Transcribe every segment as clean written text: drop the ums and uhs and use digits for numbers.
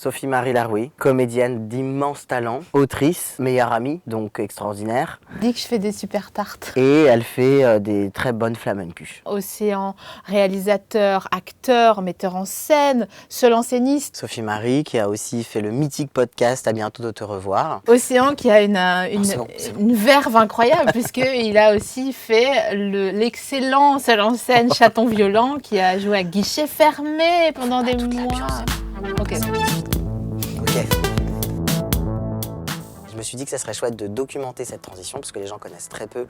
Sophie-Marie Laroui, comédienne d'immense talent, autrice, meilleure amie, donc extraordinaire. Dit que je fais des super tartes. Et elle fait des très bonnes flamencuches. Océan, réalisateur, acteur, metteur en scène, seul enseigniste. Sophie-Marie qui a aussi fait le mythique podcast À bientôt de te revoir. Océan qui a une verve incroyable puisqu'il a aussi fait l'excellent seul en scène Chaton Violent qui a joué à guichet fermé pendant des mois. Ok. Je me suis dit que ça serait chouette de documenter cette transition parce que les gens connaissent très peu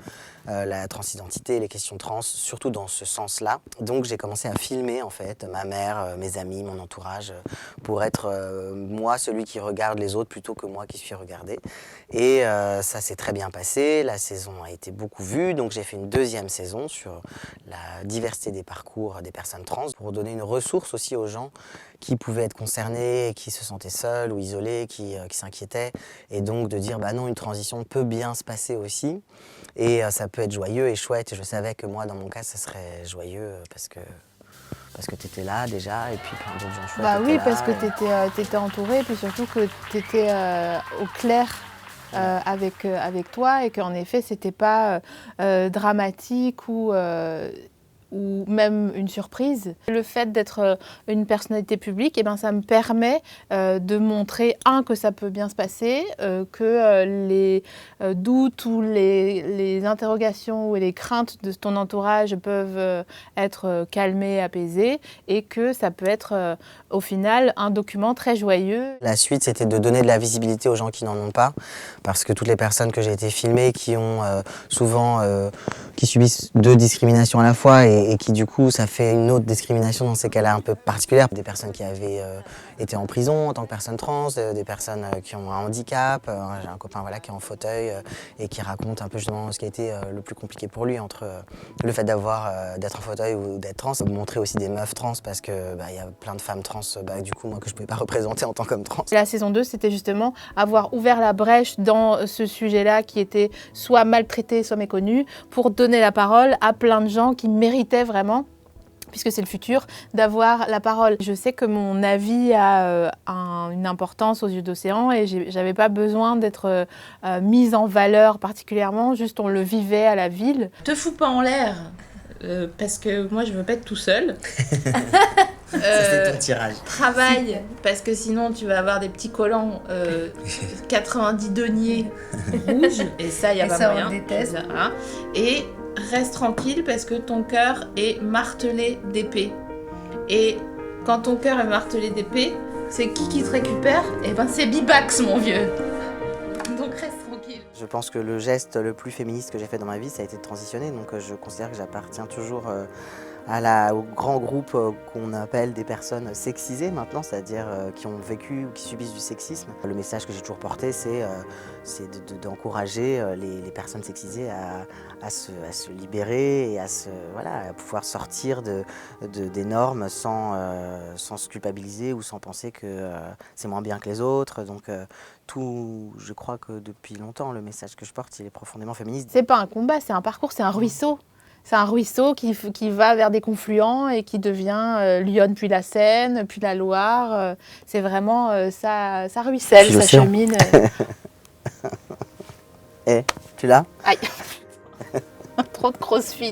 la transidentité et les questions trans, surtout dans ce sens-là. Donc j'ai commencé à filmer en fait ma mère, mes amis, mon entourage, pour être moi celui qui regarde les autres plutôt que moi qui suis regardé. Et ça s'est très bien passé, la saison a été beaucoup vue, donc j'ai fait une deuxième saison sur la diversité des parcours des personnes trans pour donner une ressource aussi aux gens qui pouvaient être concernés, qui se sentaient seuls ou isolés, qui s'inquiétaient. Et donc de dire, bah non, une transition peut bien se passer aussi. Et ça peut être joyeux et chouette. Et je savais que moi, dans mon cas, ça serait joyeux parce que tu étais là déjà. Et puis plein d'autres gens chouettes. Bah oui, là, parce que tu étais entourée. Et puis surtout que tu étais au clair avec toi. Et qu'en effet, c'était pas dramatique ou même une surprise. Le fait d'être une personnalité publique, eh ben, ça me permet de montrer, que ça peut bien se passer, que les doutes ou les interrogations ou les craintes de ton entourage peuvent être calmées, apaisées, et que ça peut être au final un document très joyeux. La suite, c'était de donner de la visibilité aux gens qui n'en ont pas, parce que toutes les personnes que j'ai été filmées, qui ont qui subissent deux discriminations à la fois et qui du coup ça fait une autre discrimination dans ces cas-là un peu particulières. Des personnes qui avaient été en prison en tant que personnes trans, des personnes qui ont un handicap. J'ai un copain qui est en fauteuil et qui raconte un peu justement ce qui a été le plus compliqué pour lui entre le fait d'être en fauteuil ou d'être trans. Montrer aussi des meufs trans parce que y a plein de femmes trans du coup moi que je pouvais pas représenter en tant qu'homme trans. La saison 2, c'était justement avoir ouvert la brèche dans ce sujet-là qui était soit maltraité, soit méconnu, pour donner la parole à plein de gens qui méritaient vraiment, puisque c'est le futur, d'avoir la parole. Je sais que mon avis a une importance aux yeux d'Océan et j'avais pas besoin d'être mise en valeur particulièrement, juste on le vivait à la ville. Te fous pas en l'air, parce que moi je veux pas être tout seul. Ça c'est ton tirage. Travaille, parce que sinon tu vas avoir des petits collants 90 deniers rouges, et ça y a pas moyen. On déteste. Hein. Et reste tranquille parce que ton cœur est martelé d'épée. Et quand ton cœur est martelé d'épée, c'est qui te récupère? Eh ben c'est Bibax, mon vieux. Donc reste tranquille. Je pense que le geste le plus féministe que j'ai fait dans ma vie, ça a été de transitionner. Donc je considère que j'appartiens toujours au grand groupe qu'on appelle des personnes sexisées maintenant, c'est-à-dire qui ont vécu ou qui subissent du sexisme. Le message que j'ai toujours porté, c'est d'encourager les personnes sexisées à se libérer et à pouvoir sortir des normes sans se culpabiliser ou sans penser que c'est moins bien que les autres. Donc je crois que depuis longtemps, le message que je porte, il est profondément féministe. C'est pas un combat, c'est un parcours, c'est un ruisseau. C'est un ruisseau qui va vers des confluents et qui devient l'Yonne, puis la Seine, puis la Loire. C'est vraiment ça ruisselle, ça chemine. Tu l'as ? Aïe. Trop de crossfit.